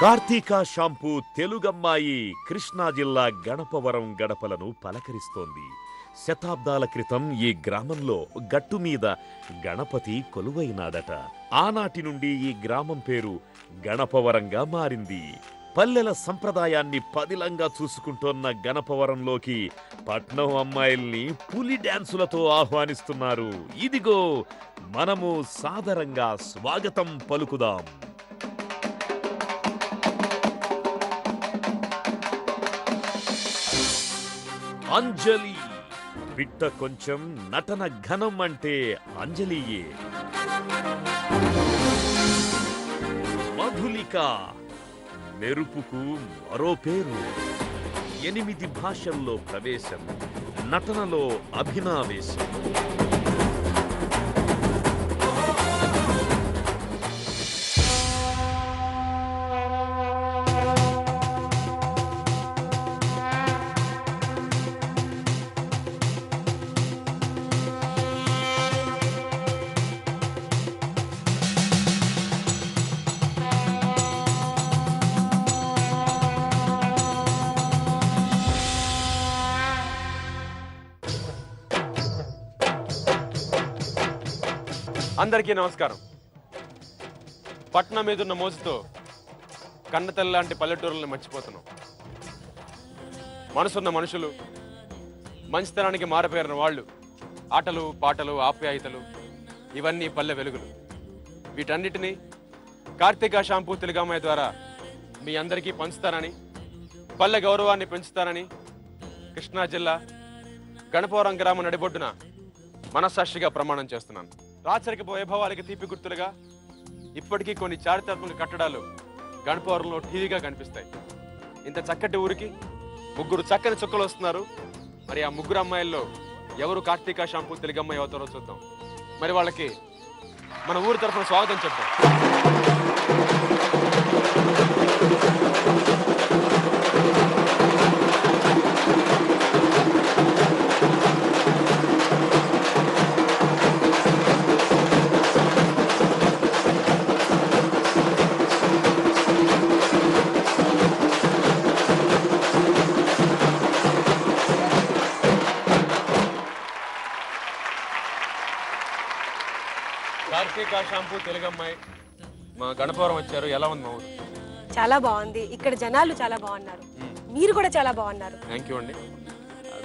Karthika shampoo తెలుగమ్మాయి Krishna జిల్లా గణపవరం గడపలను పలకరిస్తోంది. శతాబ్దాల క్రితం ఈ గ్రామంలో గట్టు మీద గణపతి కొలువైనాడట. ఆనాటి నుండి ఈ గ్రామం పేరు గణపవరంగా మారింది. పల్లెల సంప్రదాయాన్ని పదిలంగా చూసుకుంటోన్న గణపవరంలోకి పట్నం అమ్మాయిల్ని పులి డాన్సులతో ఆహ్వానిస్తున్నారు. ఇదిగో మనము సాదరంగా స్వాగతం పలుకుదాం. అంజలి బిట్ట కొంచెం నటన ఘనం అంటే అంజలియే. మధులిక మెరుపుకు మరో పేరు. 8 భాషల్లో ప్రవేశం, నటనలో అభినవేశం. అందరికీ నమస్కారం. పట్నం మీదున్న మోజుతో కన్నతల్లి లాంటి పల్లెటూరులను మర్చిపోతున్నాం. మనసున్న మనుషులు, మంచితనానికి మారపేరిన వాళ్ళు, ఆటలు పాటలు ఆప్యాయతలు, ఇవన్నీ పల్లె వెలుగులు. వీటన్నిటినీ కార్తీక షాంపూ తెలుగమ్మాయి ద్వారా మీ అందరికీ పంచుతానని, పల్లె గౌరవాన్ని పెంచుతానని కృష్ణా జిల్లా గణపవరం గ్రామం నడిబొడ్డున మనస్సాక్షిగా ప్రమాణం చేస్తున్నాను. రాచరిక వైభవాలకి తీపి గుర్తులుగా ఇప్పటికీ కొన్ని చారిత్రాత్మక కట్టడాలు గణపవరంలో టీవీగా కనిపిస్తాయి. ఇంత చక్కటి ఊరికి 3 చక్కని చుక్కలు వస్తున్నారు. మరి ఆ 3 అమ్మాయిల్లో ఎవరు కార్తీక షాంపూ తెలుగమ్మాయి అవుతారో చూద్దాం. మరి వాళ్ళకి మన ఊరి తరఫున స్వాగతం చెప్తాం. కార్తీక షాంపూ తెలుగమ్మాయి మా గణపవరం వచ్చారు. ఎలా ఉంది మా ఊరు? చాలా బాగుంది. ఇక్కడ జనాలు చాలా బాగున్నారు. మీరు కూడా చాలా బాగున్నారు. థ్యాంక్ యూ అండి.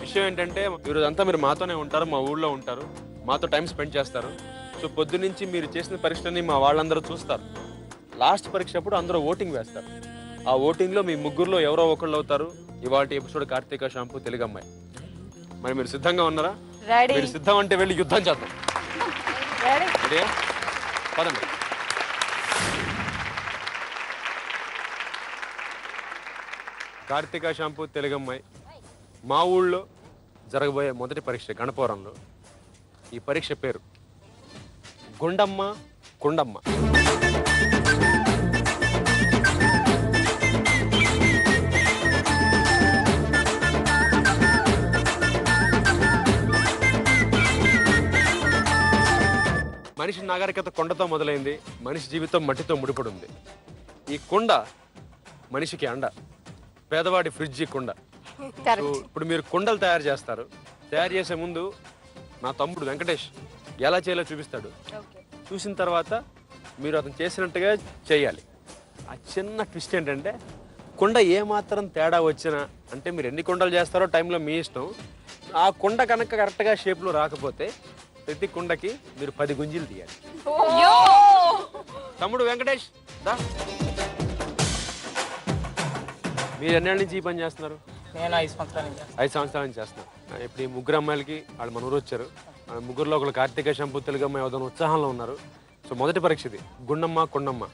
విషయం ఏంటంటే ఈరోజంతా మీరు మాతోనే ఉంటారు, మా ఊళ్ళో ఉంటారు, మాతో టైం స్పెండ్ చేస్తారు. సో పొద్దున్నుంచి మీరు చేసిన పరీక్షని మా వాళ్ళందరూ చూస్తారు. లాస్ట్ పరీక్ష అప్పుడు అందరూ ఓటింగ్ వేస్తారు. ఆ ఓటింగ్లో మీ 3లో ఎవరో ఒకళ్ళు అవుతారు ఇవాళ ఎపిసోడ్ కార్తీక షాంపూ తెలుగమ్మాయి. మరి మీరు సిద్ధంగా ఉన్నారా? మీరు సిద్ధం అంటే వెళ్ళి యుద్ధం చేద్దాం. పదండి. కార్తీక షాంపూ తెలుగమ్మాయి మా ఊళ్ళో జరగబోయే మొదటి పరీక్ష గణపవరంలో. ఈ పరీక్ష పేరు గుండమ్మ కుండమ్మ. మనిషి నాగరికత కొండతో మొదలైంది, మనిషి జీవితం మట్టితో ముడిపడి ఉంది. ఈ కుండ మనిషికి అండ, పేదవాడి ఫ్రిడ్జ్ కుండ. ఇప్పుడు మీరు కుండలు తయారు చేస్తారు. తయారు చేసే ముందు నా తమ్ముడు వెంకటేష్ ఎలా చేయాలో చూపిస్తాడు. చూసిన తర్వాత మీరు అతను చేసినట్టుగా చేయాలి. ఆ చిన్న ట్విస్ట్ ఏంటంటే కుండ ఏమాత్రం తేడా వచ్చినా, అంటే మీరు ఎన్ని కుండలు చేస్తారో టైంలో మీ ఇష్టం. ఆ కుండ కనుక కరెక్ట్గా షేప్లో రాకపోతే ప్రతి కుండకి మీరు 10 గుంజీలు తీయాలి. తమ్ముడు వెంకటేష్ దా. మీరు ఎన్నేళ్ళ నుంచి ఈ పని చేస్తున్నారు? నేను 5 సంవత్సరాల నుంచి చేస్తున్నాను. ఇప్పుడు ఈ 3 అమ్మాయిలకి వాళ్ళు మన ఊరు వచ్చారు. 3లో ఒకళ్ళు కార్తీక షాంపూ తెలుగమ్మాయి అవుదాని ఉత్సాహంలో ఉన్నారు. సో మొదటి పరీక్ష ఇది, గుండమ్మ కొండమ్మ.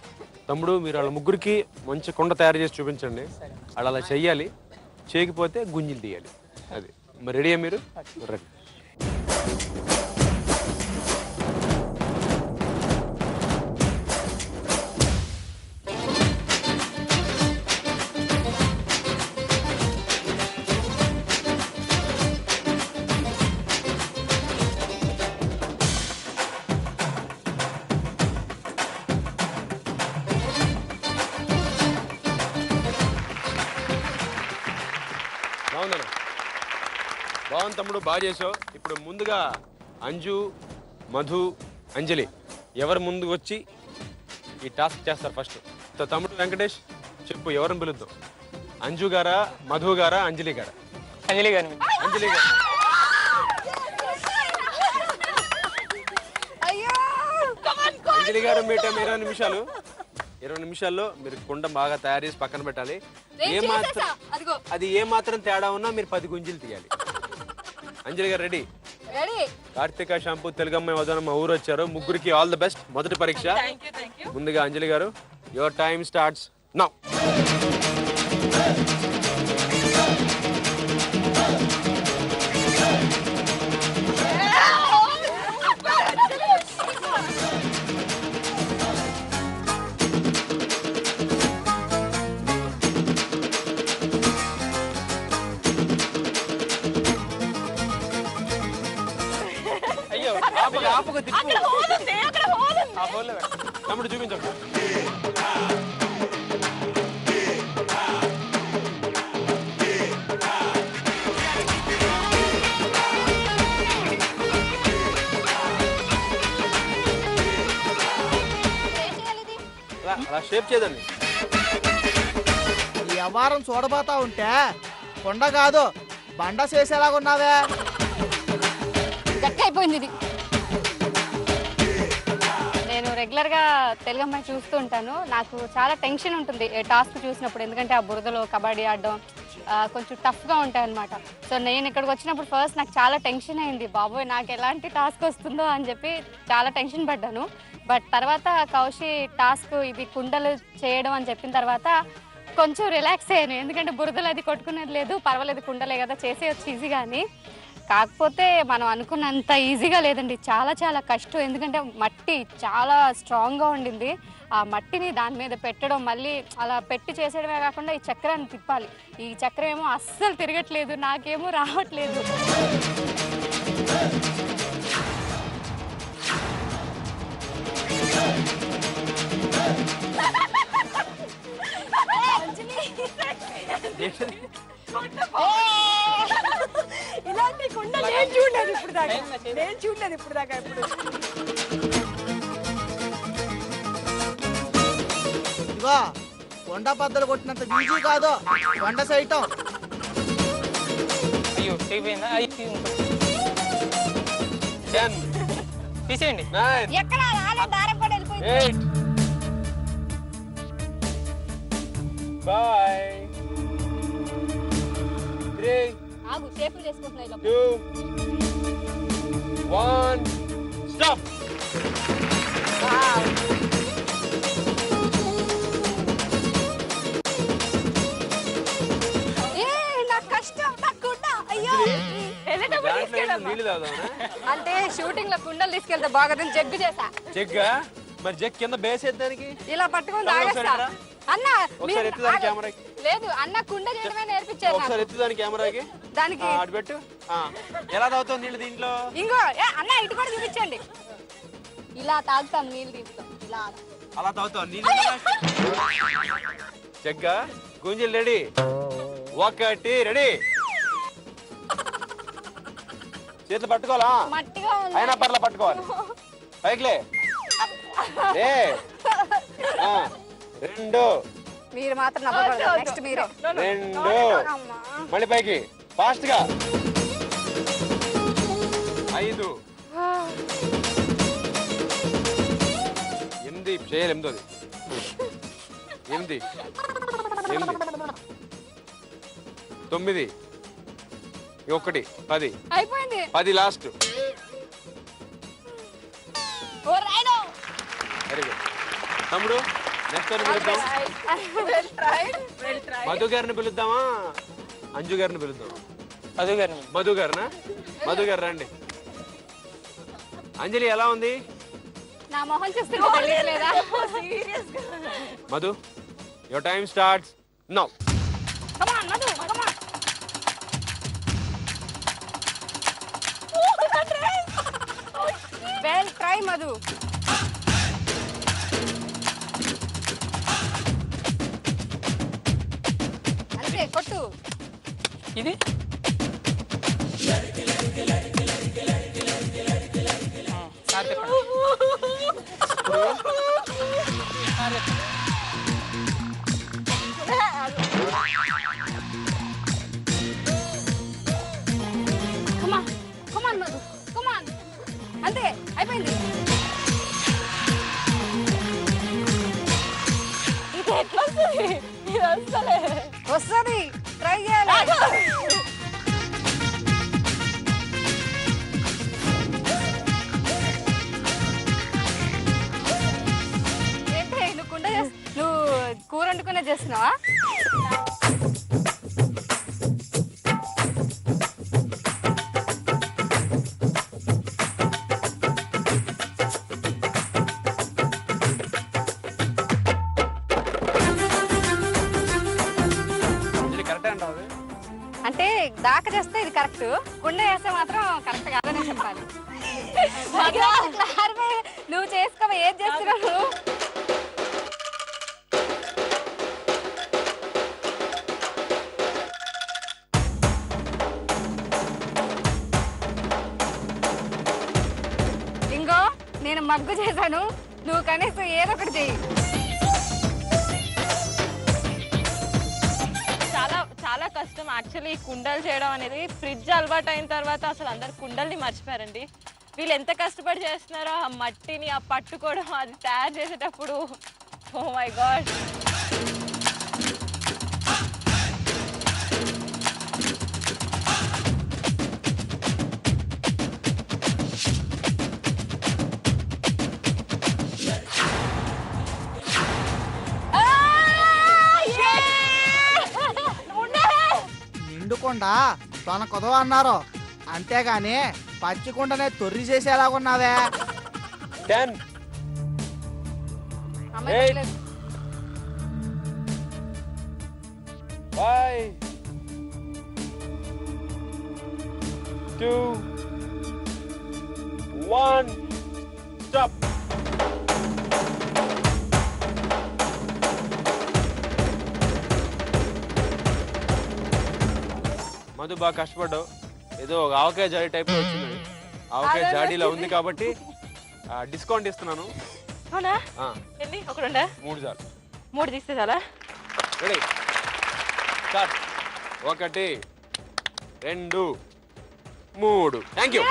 తమ్ముడు మీరు వాళ్ళ 3కి మంచి కుండ తయారు చేసి చూపించండి. వాళ్ళు అలా చెయ్యాలి, చేయకపోతే గుంజీలు తీయాలి. అది మరి రెడీయా మీరు? రెడీ. బాగుంది తమ్ముడు, బాగా చేసావు. ఇప్పుడు ముందుగా అంజు, మధు, అంజలి ఎవరు ముందుకు వచ్చి ఈ టాస్క్ చేస్తారు ఫస్ట్. తమ్ముడు వెంకటేష్ చెప్పు, ఎవరిని పిలుద్దాం? అంజు గారా, మధు గారా, అంజలి గారా? అంజలి గారు. అంజలి గారు. అంజలి గారు మీ టైం 20 నిమిషాలు. 20 నిమిషాల్లో మీరు కుండ బాగా తయారు చేసి పక్కన పెట్టాలి. అది ఏ మాత్రం తేడా ఉన్నా మీరు 10 గుంజీలు తీయాలి. అంజలి గారు రెడీ? కార్తీక షాంపూ తెలుగమ్మాయి వదనమ్మ ఊరు వచ్చారు. ముగ్గురికి ఆల్ ది బెస్ట్. మొదటి పరీక్ష ముందుగా అంజలి గారు, యువర్ టైం స్టార్ట్స్ నౌ. అయ్యో ఆపక తిప్పు. తమ్ముడు చూపించండి. అలా షేప్ చేయదండి. ఈ వ్యవహారం చూడబోతా ఉంటే కొండ కాదు బండ చేసేలాగున్నావే. గట్టి అయిపోయింది ఇది. నేను రెగ్యులర్గా తెలుగు అమ్మాయి చూస్తూ ఉంటాను. నాకు చాలా టెన్షన్ ఉంటుంది టాస్క్ చూసినప్పుడు, ఎందుకంటే ఆ బురదలో కబడ్డీ ఆడడం కొంచెం టఫ్గా ఉంటాయి అనమాట. సో నేను ఇక్కడికి వచ్చినప్పుడు ఫస్ట్ నాకు చాలా టెన్షన్ అయింది, బాబోయ్ నాకు ఎలాంటి టాస్క్ వస్తుందో అని చెప్పి చాలా టెన్షన్ పడ్డాను. బట్ తర్వాత కౌశి టాస్క్ ఇది కుండలు చేయడం అని చెప్పిన తర్వాత కొంచెం రిలాక్స్ అయ్యాను, ఎందుకంటే బురదలు అది కొట్టుకునేది లేదు, పర్వాలేదు కుండలే కదా చేసేయచ్చు ఈజీగా అని. కాకపోతే మనం అనుకున్నంత ఈజీగా లేదండి, చాలా చాలా కష్టం. ఎందుకంటే మట్టి చాలా స్ట్రాంగ్గా ఉండింది. ఆ మట్టిని దాని మీద పెట్టడం, మళ్ళీ అలా పెట్టి చేసేయడమే కాకుండా ఈ చక్రాన్ని తిప్పాలి. ఈ చక్రం ఏమో అస్సలు తిరగట్లేదు, నాకేమో రావట్లేదు. ఇలాంటి కుండ నేను చూడలేదు ఇప్పుడు దాకా. ఇప్పుడు ఇదిగో కొండ బద్దలు కొట్టినంత ఈజీ కాదు కొండ చేయటం. అయ్యో అయిపోయిందా? తీసేయండి. ఎక్కడ దారం కూడా వెళ్ళిపోయింది. 8 5 3 ఆగు, షేపులు చేసుకుంటున్నా ఇలా. 2 1 స్టాప్. నాకు కష్టం, నాకు కుండ. అయ్యో నీళ్ళు తాగుదామా? అంటే షూటింగ్ లో కుండలు తీసుకెళ్తే బాగోదని జగ్గు చేసా. జగ్గా? మరి జగ్ కింద బేసేద్దానికి ఇలా పట్టుకొని తాగేస్తా. అన్న ఒకసారి ఎత్తుదాని కెమెరాకి. లేదు అన్న, కుండ చేయడమే నేర్పించారు నాకు. ఒకసారి ఎత్తుదాని కెమెరాకి. దానికి అటు పెట్టు. ఎలా తాగుతావు నీళ్ళు దీంట్లో? ఇంకో అన్న ఇటు కూడా చూపించండి. ఇలా తాగుతాం నీళ్ళు దీంట్లో, ఇలా అలా తాగుతావు నీళ్ళు. జగ్గా గుంజలు రెడీ, 1 రెడీ. చేతులు పట్టుకోవాలా? మట్టిగా ఉంది. అయినా పర్లా పట్టుకోవాలి. పైకిలే. 2 మీరు మాత్రం నవ్వకూడదు. నెక్స్ట్ మీరు 2 మళ్ళీ పైకి ఫాస్ట్ గా. 5 8 చేయాలి. 8 9 1 10 అయిపోయింది. 10 లాస్ట్. ఓ రైడో. వెరీ గుడ్ తమ్ముడు. నెక్స్ట్ పిలుద్దాం. మధు గారిని పిలుద్దామా, అంజు గారిని పిలుద్దామా? మధు గారు. మధు గారినా? మధు గారు రండి. అంజలి ఎలా ఉంది? నా మొహం చూస్తుంటే తెలియట్లేదా? Madhu, your time starts now. Come on, Madhu, come on. Well, try, Madhu. అంతే కొట్టు. ఇది వస్తుంది ట్రై చేయాలి. ఏంటి నువ్వు కుండ నువ్వు కూర వండుకునే చేస్తున్నావా? అంటే దాకా చేస్తే ఇది కరెక్ట్, కుండ చేస్తే మాత్రం కరెక్ట్ కాదని చెప్పాలి. నువ్వు చేసుకోవా, ఏది చేస్తున్నావు? ఇంకో నేను మగ్గు చేశాను, నువ్వు కనీసం ఏదో ఒకటి చెయ్యి. చాలా కష్టం యాక్చువల్లీ కుండలు చేయడం అనేది. ఫ్రిడ్జ్ అలవాటు అయిన తర్వాత అసలు అందరు కుండల్ని మర్చిపోయారండి. వీళ్ళు ఎంత కష్టపడి చేస్తున్నారో ఆ మట్టిని ఆ పట్టుకోవడం అది తయారు చేసేటప్పుడు. Oh my God. నిండుకొండ తొనకదో అన్నారు, అంతేగాని పచ్చికుండనే తొర్రి చేసేలాగున్నావే. 10 అమ్మాయి 5 2 1 స్టాప్. మధు బాగా కష్టపడ్డావు. ఏదో ఒక ఆవకాయ జాడీ టైప్ వచ్చింది. ఆవకాయ జాడీలో ఉంది కాబట్టి డిస్కౌంట్ ఇస్తున్నాను. అవునా? ఎన్ని? ఒకడుండా? 3 చాలు. 3 తీస్తే చాలా. Ready start. 1 2 3. Thank you.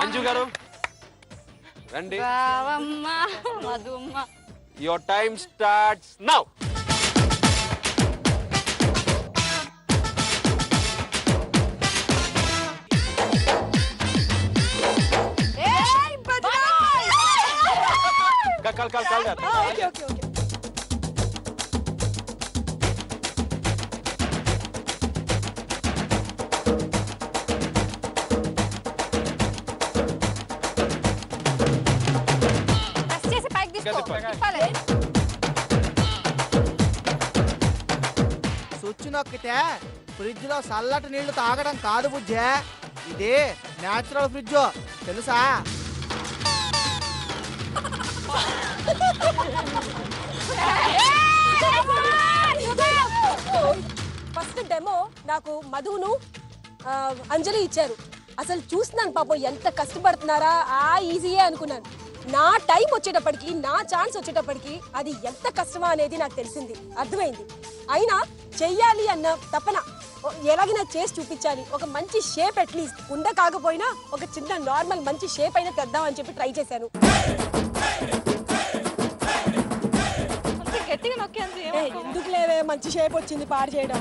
Anju గారు రండి. Your time starts now. कल जाता है. Okay okay okay. ప్రెస్ చేసి పైకి తీసుకో. తిప్పాలి. స్విచ్ నొక్కితే ఫ్రిడ్జ్ లో చల్లటి నీళ్లు తాగడం కాదు బుజ్జే, ఇది నేచురల్ ఫ్రిడ్జ్ తెలుసా? ఫస్ట్ డెమో నాకు మధును అంజలి ఇచ్చారు. అసలు చూస్తున్నాను పాపం ఎంత కష్టపడుతున్నారా, ఈజీయే అనుకున్నాను. నా టైం వచ్చేటప్పటికి, నా ఛాన్స్ వచ్చేటప్పటికి అది ఎంత కష్టమా అనేది నాకు తెలిసింది, అర్థమైంది. అయినా చెయ్యాలి అన్న తపన, ఎలాగైనా చేసి చూపించాలి. ఒక మంచి షేప్, అట్లీస్ట్ కుండ కాకపోయినా ఒక చిన్న నార్మల్ మంచి షేప్ అయినా తెద్దాం అని చెప్పి ట్రై చేశాను. గట్టిగా నొక్కి ఎందుకు లేవే, మంచి షేప్ వచ్చింది, పాడు చేయడం.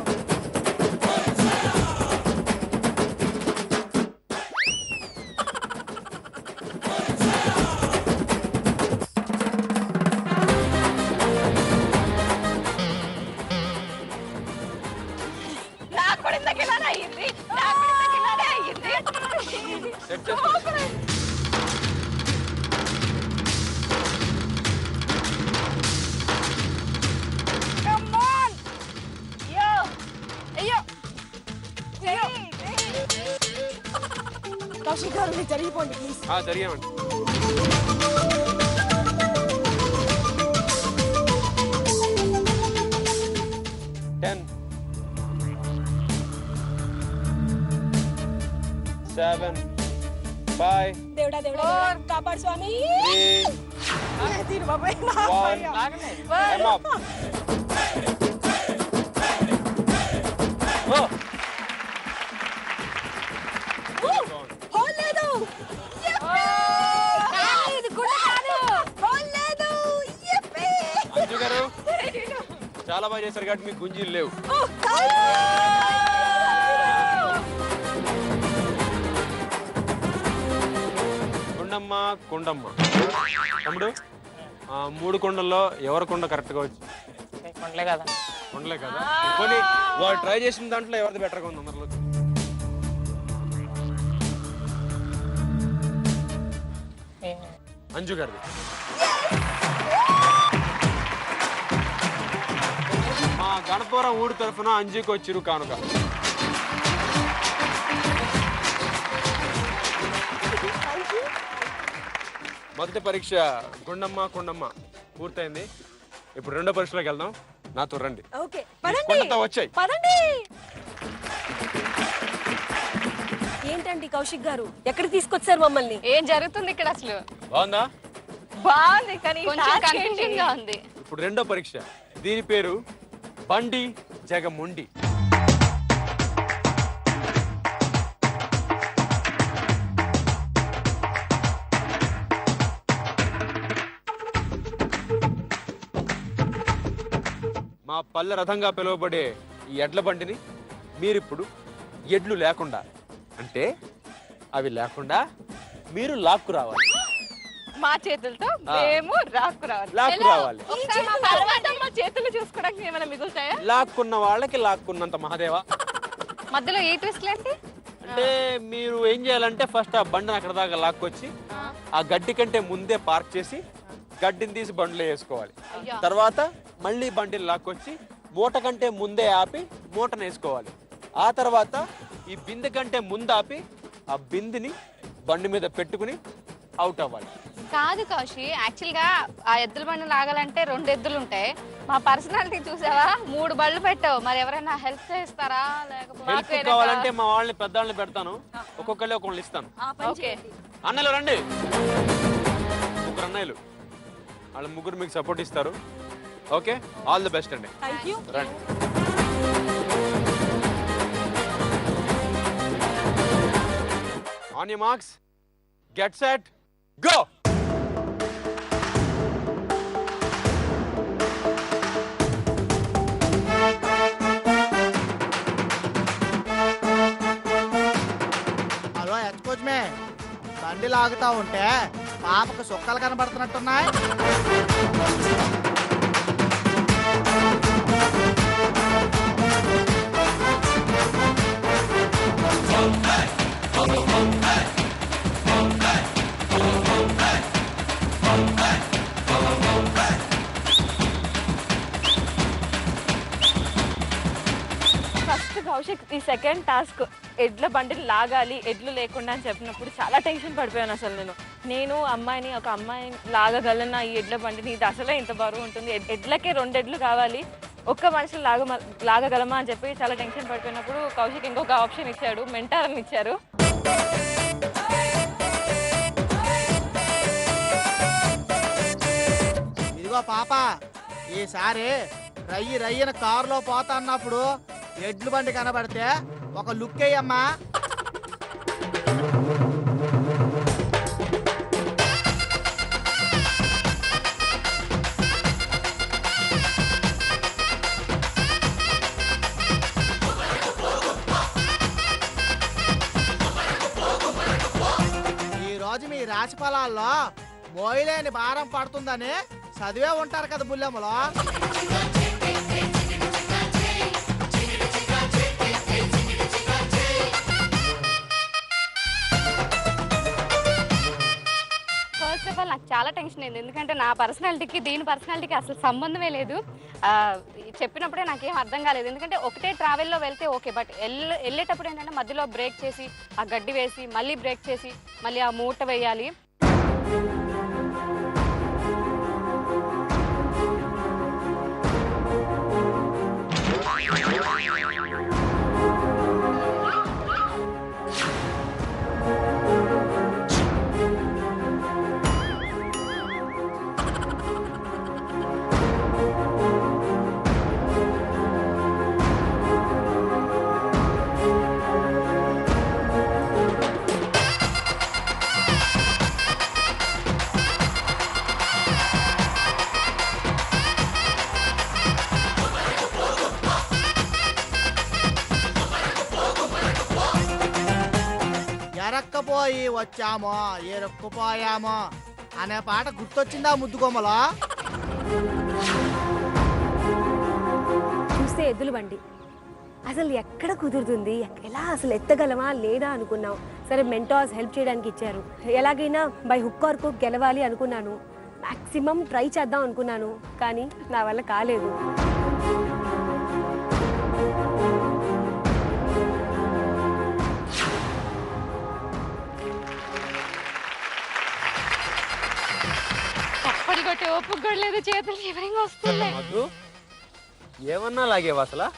కౌశిక్ గారు మీరు జరిగిపోండి ప్లీజ్. జరిగామండి. 10 7 5 దేవుడా దేవుడా కాపాడు స్వామి. 3 బాబాయ్ 1 చాలా చాలా బాగా చేశారు కాబట్టి మీకు గుంజీలు లేవు. కొండమ్మ కొండమ్మ తమ్ముడు, 3 కొండల్లో ఎవరి కొండ కరెక్ట్గా వచ్చి? కొండలే కదా. కొండలే కదా. పోనీ వాళ్ళు ట్రై చేసిన దాంట్లో ఎవరిది బెటర్గా ఉంది అందరిలో? అంజు గారిది. మా గణపురం ఊరి తరఫున అంజుకి వచ్చిరు కానుక. మొదటి పరీక్ష కొండమ్మ కొండమ్మ పూర్తయింది. ఇప్పుడు రెండో పరీక్షలోకి వెళ్దాం. నాతో రండి. ఓకే కొండతో వచ్చాయి. పదండి. ఏంటండి కౌశిక్ గారు, ఎక్కడికి తీసుకొచ్చారు మమ్మల్ని? ఏం జరుగుతుంది ఇక్కడ అసలు? బాగుందా? బాగుంది కానీ కొంచెం కన్ఫ్యూజింగ్ గా ఉంది. ఇప్పుడు రెండో పరీక్ష. దీని పేరు బండి జగముండి. మా పల్లె రథంగా పిలువబడే ఈ ఎడ్ల బండిని మీరిప్పుడు ఎడ్లు లేకుండా, అంటే అవి లేకుండా మీరు లాక్కు రావాలి. మా చేతులతో మేము లాక్కు రావాలి. ఒకసారి మా పర్వతమ్మ చేతులు చూసుకోవడానికి ఏమైనా మిగులుతాయా? లాక్కున్న వాళ్ళకి లాక్కున్నంత మహాదేవ. మధ్యలో ఏ ట్విస్ట్ ఏంటి? అంటే మీరు ఏం చేయాలంటే ఫస్ట్ ఆ బండిని అక్కడ దాకా లాక్కొచ్చి ఆ గడ్డి కంటే ముందే పార్క్ చేసి గడ్డిని తీసి బండిలో వేసుకోవాలి. తర్వాత మళ్ళీ బండిని లాక్కొచ్చి మూట కంటే ముందే ఆపి మూటను వేసుకోవాలి. ఆ తర్వాత ఈ బిందె కంటే ముందు ఆపి ఆ బిందెని బండి మీద పెట్టుకుని అవుట్ అవ్వాలి. కాదు కౌశి, యాక్చువల్ గా ఆ ఎద్దుల బండి లాగాలంటే 2 ఎద్దులు ఉంటాయి. మా పర్సనాలిటీ చూసావా, 3 బళ్ళు పెట్టావు. మరి ఎవరైనా హెల్ప్ చేస్తారా? హెల్ప్ కావాలంటే మా వాళ్ళని పెద్దవాళ్ళని పెడతాను. ఒక్కొక్కళ్ళు ఒకళ్ళు ఇస్తాను. అన్నలు రండి. 3 అన్నయ్యలు, వాళ్ళ 3 మీకు సపోర్ట్ ఇస్తారు. ఓకే, ఆల్ ది బెస్ట్ అండి. రండి. On your marks, get set, go. Hello ఎత్తుకోవచ్చుమే, బండి లాగుతా ఉంటే పాపకు సుక్కలు కనబడుతున్నట్టున్నాయి. ఫస్ట్ కౌశిక్ ఈ సెకండ్ టాస్క్ ఎడ్ల బండిని లాగాలి, ఎడ్లు లేకుండా అని చెప్పినప్పుడు చాలా టెన్షన్ పడిపోయాను. అసలు నేను అమ్మాయిని, ఒక అమ్మాయిని లాగగలనా ఈ ఎడ్ల బండిని? ఇది అసలే ఇంత బరువు ఉంటుంది, ఎడ్లకే 2 ఎడ్లు కావాలి, ఒక్క మనిషిని లాగగలమా అని చెప్పి చాలా టెన్షన్ పడిపోయినప్పుడు కౌశిక్ ఇంకొక ఆప్షన్ ఇచ్చాడు, మెంటార్ అని ఇచ్చారు. ఇదిగో పాప, ఈసారి రయ్యన కారులో పోతా అన్నప్పుడు ఎడ్లు బండి కనబడితే ఒక లుక్ అయ్యమ్మా. ఈరోజు మీ రాశి ఫలాల్లో మోయలేని భారం పడుతుందని చదివే ఉంటారు కదా బుల్లెమ్మలో. ఫస్ట్ ఆఫ్ ఆల్ నాకు చాలా టెన్షన్ అయింది, ఎందుకంటే నా పర్సనాలిటీకి దీని పర్సనాలిటీకి అసలు సంబంధమే లేదు. చెప్పినప్పుడే నాకేం అర్థం కాలేదు, ఎందుకంటే ఒకటే ట్రావెల్లో వెళ్తే ఓకే, బట్ వెళ్ళేటప్పుడు ఏంటంటే మధ్యలో బ్రేక్ చేసి ఆ గడ్డి వేసి మళ్ళీ బ్రేక్ చేసి మళ్ళీ ఆ మూట వేయాలి. ఎరక్కపోయి వచ్చామో ఎరుక్కుపోయామో అనే పాట గుర్తొచ్చిందా ముద్దుకొమ్మలో? చూస్తే ఎద్దుల బండి అసలు ఎక్కడ కుదురుతుంది, ఎలా అసలు ఎత్తగలమా లేదా అనుకున్నాం. సరే మెంటార్స్ హెల్ప్ చేయడానికి ఇచ్చారు, ఎలాగైనా బై హుక్ ఆర్ క్రూక్ గెలవాలి అనుకున్నాను. మ్యాక్సిమం ట్రై చేద్దాం అనుకున్నాను, కానీ నా వల్ల కాలేదు. అప్పటికొట్టి ఓపిక కూడా లేదు, చేతులు షివరింగ్ వస్తుంది. ఏమన్నా లాగేవా అసలు?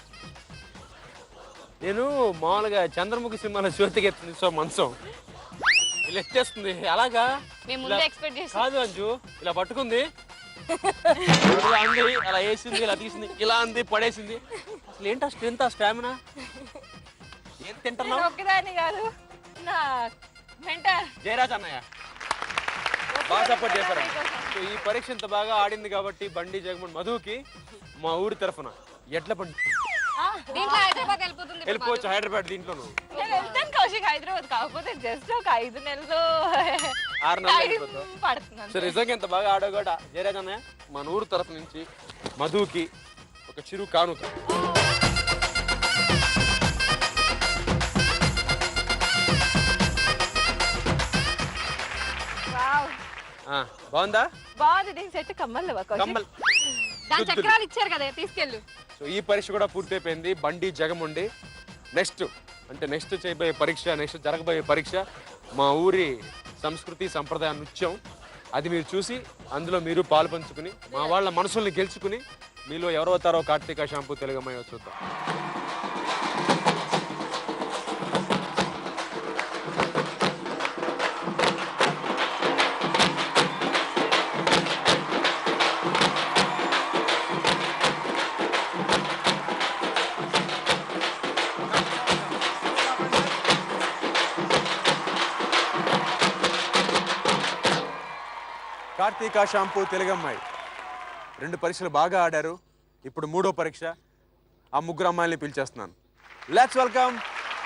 నేను మామూలుగా చంద్రముఖి సినిమాలో జ్యోతికి ఎత్తుంది మంచం ఇలా ఎత్తేస్తుంది, అలాగా మేము ముందే ఎక్స్పెక్ట్ చేసాం. కాదు అంజు, ఇలా పట్టుకుంది, ఇలా అంది, అలా వేసింది, ఇలా తీసింది, ఇలా అంది, పడేసింది. అసలు ఏంటా స్ట్రెంత్, ఆ స్టామినా? ఏం తింటున్నావు? ఒక్కదాన్ని కాదు, నా మెంటర్ జయరాజ్ అన్నయ్య బాగా సపోర్ట్ చేశారు. సో ఈ పరీక్ష ఇంత బాగా ఆడింది కాబట్టి బండి జగమోహన్ మధుకి మా ఊరి తరఫున ఎడ్ల బండి దీంట్లో హైదరాబాద్ వెళ్ళిపోతుంది. వెళ్ళిపోవచ్చు, హైదరాబాద్ దీంట్లోనూ. నేను వెళ్తాను కౌశిక్ హైదరాబాద్, కాకపోతే జస్ట్ ఒక 5 నెలలు 6 నెలలు వెళ్ళిపోతావు. పడుతున్నాను. సో నిజంగా ఎంత బాగా ఆడో కూడా జయరాజ్ అన్నయ్య మన ఊరు తరఫు నుంచి మధుకి ఒక చిరు కానుక. బాగుందా? బాగుంది. దీని సెట్ కమ్మలు కమ్మల్. దాని చక్రాలు ఇచ్చారు కదా, తీసుకెళ్ళు. సో ఈ పరీక్ష కూడా పూర్తయిపోయింది. బండి జగముండి నెక్స్ట్ చేయబోయే పరీక్ష, నెక్స్ట్ జరగబోయే పరీక్ష మా ఊరి సంస్కృతి సంప్రదాయ నృత్యం. అది మీరు చూసి అందులో మీరు పాలు పంచుకుని మా వాళ్ళ మనసుల్ని గెలుచుకుని మీలో ఎవరవుతారో కార్తీక షాంపూ తెలుగమ్మాయి చూద్దాం. కార్తీక షాంపూ తెలుగమ్మాయి 2 పరీక్షలు బాగా ఆడారు. ఇప్పుడు 3వ పరీక్ష. ఆ 3 అమ్మాయిల్ని పిలిచేస్తున్నాను. Let's welcome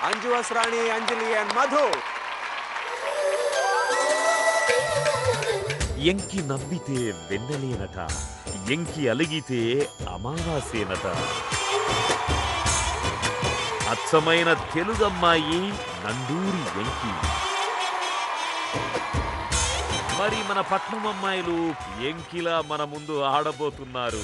Anju, Asrani, Anjali and Madhu. Yenki నవ్వితే వెన్నెలేనట, ఎంకి అలిగితే అమావాసేనట. అచ్చమైన తెలుగమ్మాయి నందూరి ఎంకి. మరి మన పట్నం అమ్మాయిలు ఎంకిలా మన ముందు ఆడబోతున్నారు.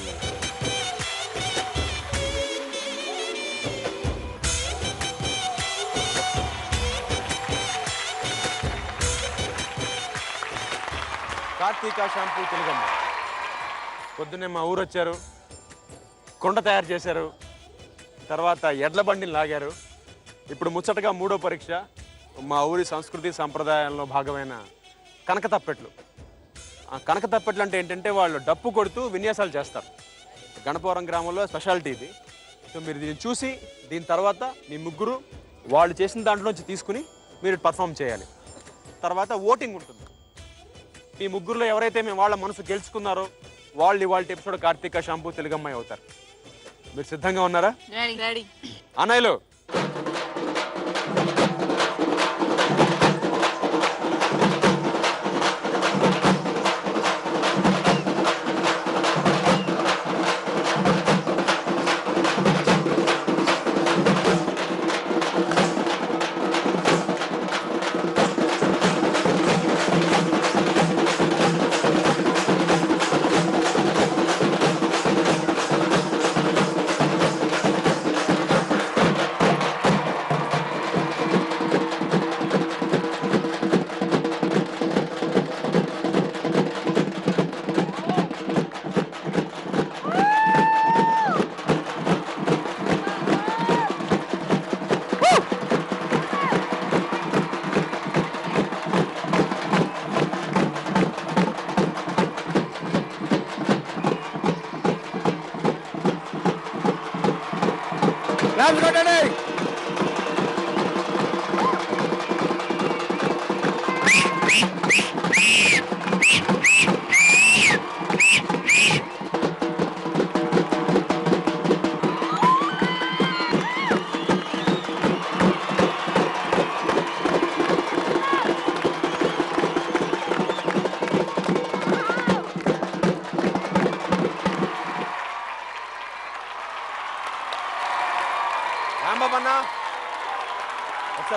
కార్తీక షాంపూ తెలుగమ్మాయి పొద్దున్నే మా ఊరు వచ్చారు, కొండ తయారు చేశారు, తర్వాత ఎడ్ల బండిని లాగారు. ఇప్పుడు ముచ్చటగా 3వ పరీక్ష మా ఊరి సంస్కృతి సంప్రదాయంలో భాగమైన కనకతప్పెట్లు. ఆ కనకతప్పెట్లు అంటే ఏంటంటే వాళ్ళు డప్పు కొడుతూ విన్యాసాలు చేస్తారు. గణపవరం గ్రామంలో స్పెషాలిటీ ఇది. సో మీరు దీన్ని చూసి దీని తర్వాత మీ ముగ్గురు వాళ్ళు చేసిన దాంట్లోంచి తీసుకుని మీరు పర్ఫామ్ చేయాలి. తర్వాత ఓటింగ్ ఉంటుంది. మీ ముగ్గురులో ఎవరైతే మేము వాళ్ళ మనసు గెలుచుకున్నారో వాళ్ళు ఇవాళ ఎపిసోడ్ కార్తీక షాంపూ తెలుగమ్మాయి అవుతారు. మీరు సిద్ధంగా ఉన్నారా? రెడీ. అన్నయ్యలు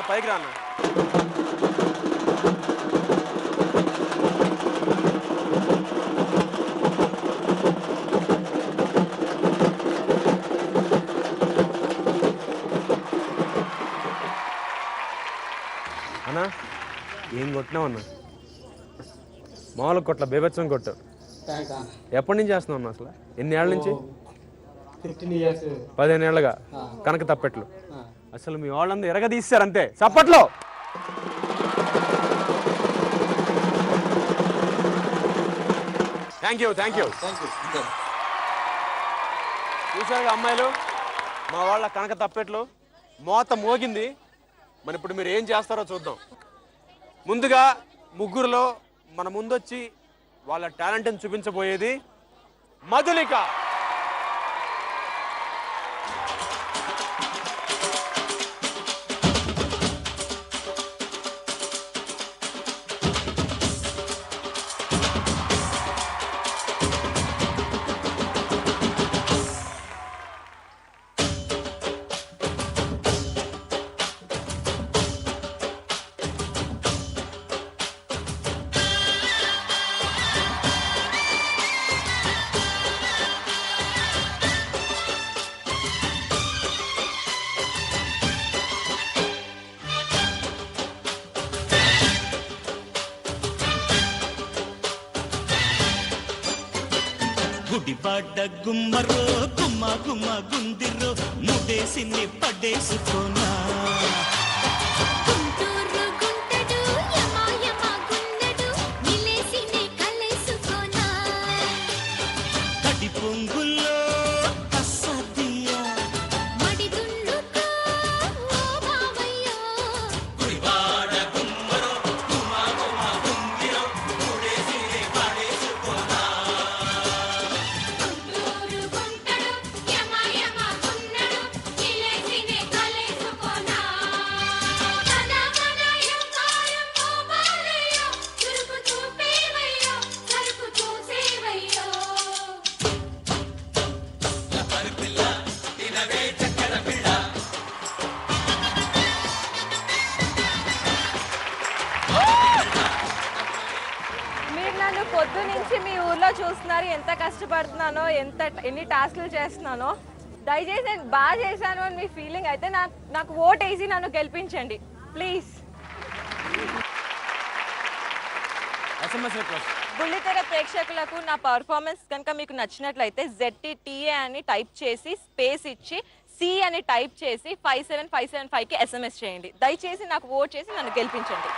పైకి రా అన్న. అన్నా ఏం కొట్టినావు అన్న? మామూలు కొట్ల బేబత్సం కొట్టు. ఎప్పటి నుంచి చేస్తున్నావు అన్న అసలు? ఎన్ని ఏళ్ళ నుంచి? 15 ఏళ్ళగా కనక తప్పెట్లు. అసలు మీ వాళ్ళందరూ ఎరగదీశారు అంతే. చప్పట్లో. Thank you. చూసారుగా అమ్మాయిలు, మా వాళ్ళ కనక తప్పెట్లు మోత మోగింది. మరి ఇప్పుడు మీరు ఏం చేస్తారో చూద్దాం. ముందుగా ముగ్గురులో మన ముందొచ్చి వాళ్ళ టాలెంట్ని చూపించబోయేది మధులిక. గుడివాడ గుమ్మరో గుమ్మ గుమ్మ గుందిరో ముడేసిని పడేసుకోనా కడి పొంగుల్లో కసదియా గుడివాడ గుమ్మరో గుమ్మ గుమ్మ గుందిరో ముడేసిని పడేసుకోనా మీరు నన్ను పొద్దు నుంచి మీ ఊర్లో చూస్తున్నారు, ఎంత కష్టపడుతున్నానో, ఎన్ని టాస్క్లు చేస్తున్నానో. దయచేసి నేను బాగా చేశాను అని మీ ఫీలింగ్ అయితే నాకు ఓట్ వేసి నన్ను గెలిపించండి ప్లీజ్. బుల్లితెర ప్రేక్షకులకు నా పర్ఫార్మెన్స్ కనుక మీకు నచ్చినట్లయితే ZTTA అని టైప్ చేసి స్పేస్ ఇచ్చి C అని టైప్ చేసి 57575కి SMS చేయండి. దయచేసి నాకు ఓట్ చేసి నన్ను గెలిపించండి.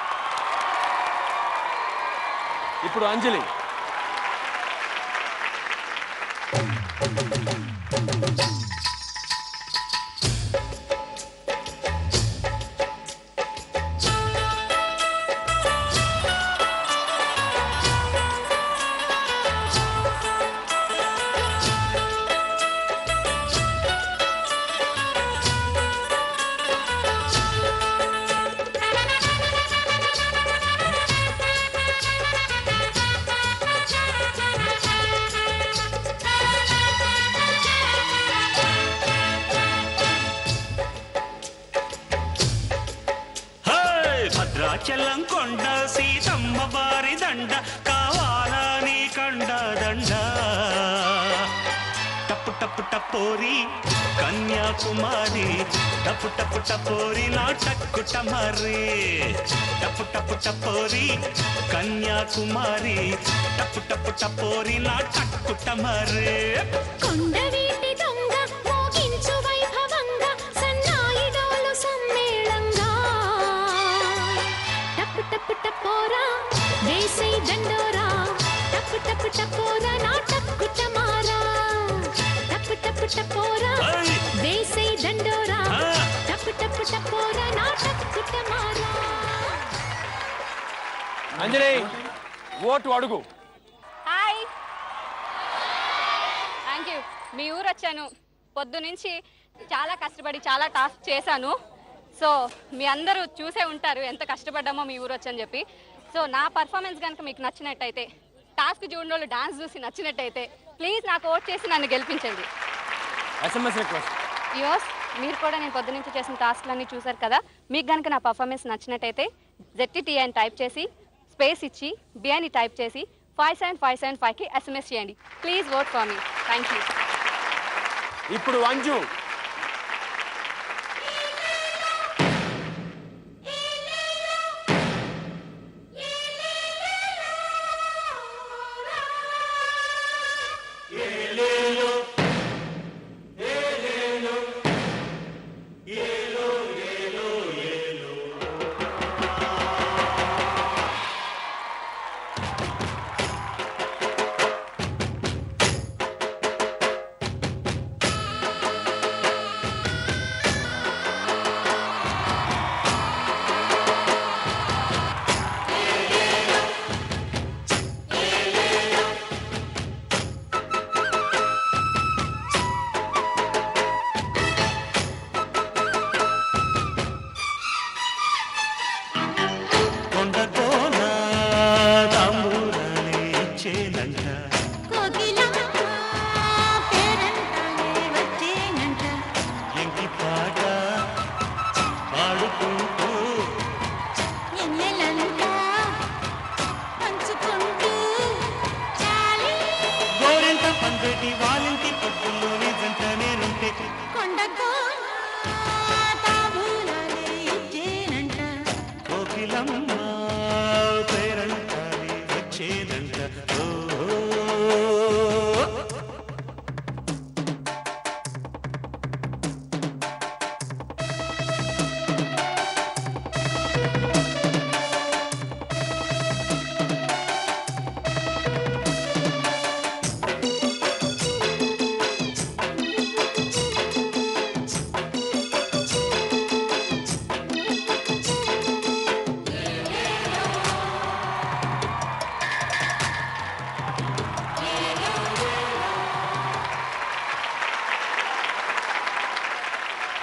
ఇప్పుడు అంజలి. భద్రాచలం కొండ సీతమ్మ వారి దండ కావాలా నీ కండ దండ టప్పు టప్పు టపోరి కన్యాకుమారి టప్పు టప్పు టపోరి నా టక్కుట మరి టప్పు టప్పు టపోరి కన్యాకుమారి టప్పు టప్పు టపోరి నా టక్కుట మరి కొండవీటి దొంగ మోగించు వైభవంగా సన్నాయి డోలు సమ్మేళంగా టప్పు టప్పు టపోరా వేసై దండోరా టప్పు టప్పు టపోరా నా టక్కుట మారా టప్పు టప్పు టపోరా వేసై దండోరా టప్పు టప్పు టపోరా నా టక్కుట మారా. అంజలి ఓటు అడుగు. Hi, thank you. మీ ఊరు వచ్చాను, పొద్దు నుంచి చాలా కష్టపడి చాలా టాస్క్ చేశాను. సో మీ అందరూ చూసే ఉంటారు ఎంత కష్టపడ్డామో మీ ఊరు వచ్చని చెప్పి. సో నా పర్ఫార్మెన్స్ కనుక మీకు నచ్చినట్టయితే, టాస్క్ చూడని వాళ్ళు డాన్స్ చూసి నచ్చినట్టయితే ప్లీజ్ నాకు ఓట్ చేసి నన్ను గెలిపించండి. SMS request. యోస్ మీరు కూడా నేను పొద్దు నుంచి చేసిన టాస్క్లన్నీ చూసారు కదా. మీకు కనుక నా పర్ఫార్మెన్స్ నచ్చినట్టయితే ZTT అని టైప్ చేసి స్పేస్ ఇచ్చి బియాని టైప్ చేసి 57575కి SMS చేయండి. Please vote for me. Thank you. ఇప్పుడు అంజు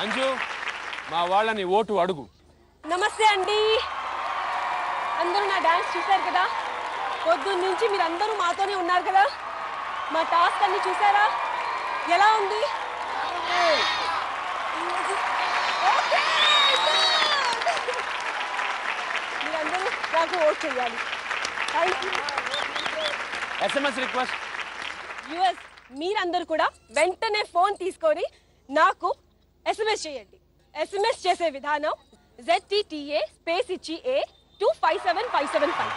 అంజు మా వాళ్ళని ఓటు అడుగు. నమస్తే అండి. అందరూ నా డాన్స్ చూశారు కదా. పొద్దున్న నుంచి మీరు అందరూ మాతోనే ఉన్నారు కదా. మా టాస్క్ అన్ని చూసారా? ఎలా ఉంది? మీరందరూ నాకు ఓట్ చేయాలి. Thank you. SMS request. US మీరందరూ కూడా వెంటనే ఫోన్ తీసుకొని నాకు SMS చేయండి. SMS చేసే విధానం ZTTA స్పేస్ ఇచ్చి A 257575.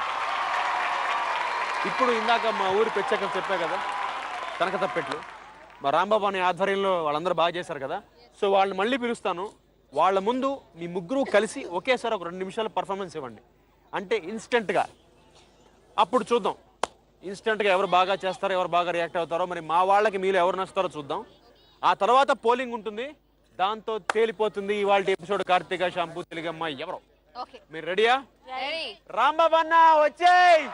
ఇప్పుడు ఇందాక మా ఊరి పెచ్చక చెప్పా కదా, కనకతప్పెట్లు మా రాంబాబు అనే ఆధ్వర్యంలో వాళ్ళందరూ బాగా చేశారు కదా. సో వాళ్ళని మళ్ళీ పిలుస్తాను. వాళ్ళ ముందు మీ ముగ్గురు కలిసి ఒకేసారి ఒక 2 నిమిషాలు పర్ఫార్మెన్స్ ఇవ్వండి. అంటే ఇన్స్టెంట్గా. అప్పుడు చూద్దాం ఇన్స్టెంట్గా ఎవరు బాగా చేస్తారో, ఎవరు బాగా రియాక్ట్ అవుతారో. మరి మా వాళ్ళకి మీరు ఎవరు నచ్చుతారో చూద్దాం. ఆ తర్వాత పోలింగ్ ఉంటుంది. దాంతో తేలిపోతుంది ఇవాళ ఎపిసోడ్ కార్తీక షాంపూ తెలుగమ్మ ఎవరో. మీరు రెడీయా? రాంబాబు అన్న వచ్చేయ్.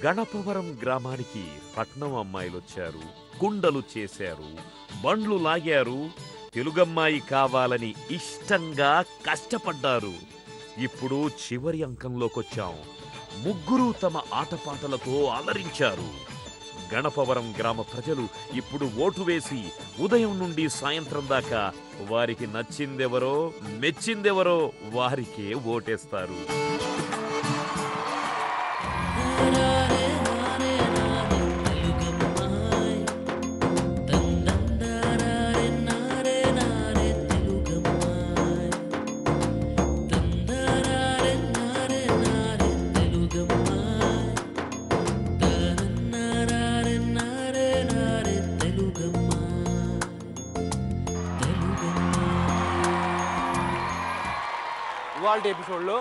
గణపవరం గ్రామానికి పట్నం అమ్మాయిలు వచ్చారు. కుండలు చేశారు, బండ్లు లాగారు. తెలుగమ్మాయి కావాలని ఇష్టంగా కష్టపడ్డారు. ఇప్పుడు చివరి అంకంలోకొచ్చాం. ముగ్గురు తమ ఆటపాటలతో అలరించారు. గణపవరం గ్రామ ప్రజలు ఇప్పుడు ఓటు వేసి ఉదయం నుండి సాయంత్రం దాకా వారికి నచ్చిందెవరో, మెచ్చిందెవరో వారికే ఓటేస్తారు. ఇవాళ ఎపిసోడ్లో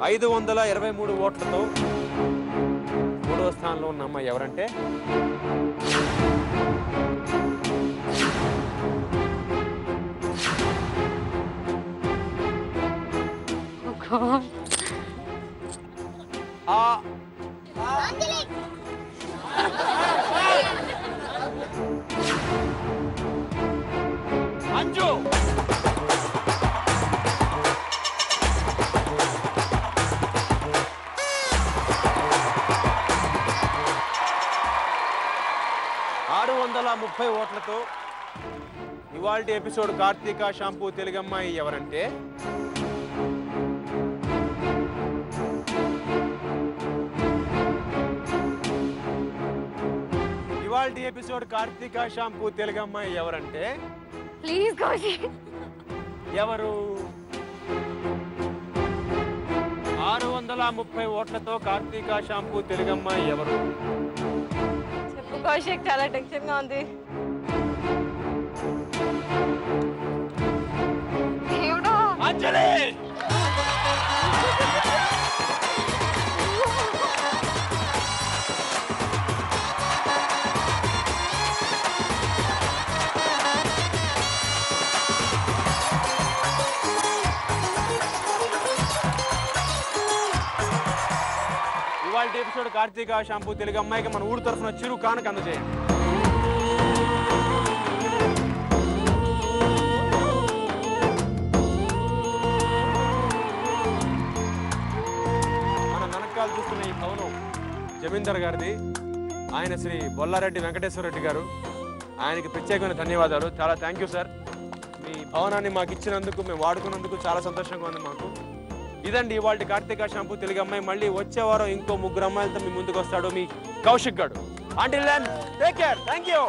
523 ఓట్లతో 3వ స్థానంలో ఉన్న అమ్మాయి ఎవరంటే అంజు. ముప్పై ఓట్లతో ఇవాల్టి ఎపిసోడ్ కార్తీక షాంపూ తెలుగమ్మాయి ఎవరంటే ఇవాల్టి ఎపిసోడ్ కార్తీక షాంపూ తెలుగమ్మాయి ఎవరంటే ప్లీజ్ కౌశిక్ ఎవరు 630 ఓట్లతో కార్తీక షాంపూ తెలుగమ్మాయి ఎవరు చెప్పు కౌశిక్, చాలా టెన్షన్ గా ఉంది. అంజలి ఇవాల్టి ఎపిసోడ్ కార్తీక షాంపూ తెలుగు అమ్మాయికి మన ఊరు తరఫున చిరు కానుక అందజేయండి. మన ననక్కాలు చూస్తున్న ఈ భవనం జమీందార్ గారిది. ఆయన శ్రీ బొల్లారెడ్డి వెంకటేశ్వర రెడ్డి గారు. ఆయనకి ప్రత్యేకమైన ధన్యవాదాలు. చాలా థ్యాంక్ యూ సార్. మీ భవనాన్ని మాకు ఇచ్చినందుకు, మేము వాడుకున్నందుకు చాలా సంతోషంగా ఉంది మాకు. ఇదండి ఇవాళ కార్తీక షాంపూ తెలుగు అమ్మాయి. మళ్ళీ వచ్చే వారం ఇంకో 3 అమ్మాయిలతో మీ ముందుకు వస్తాడు మీ కౌశిక్ గారు. Until then take care. Thank you.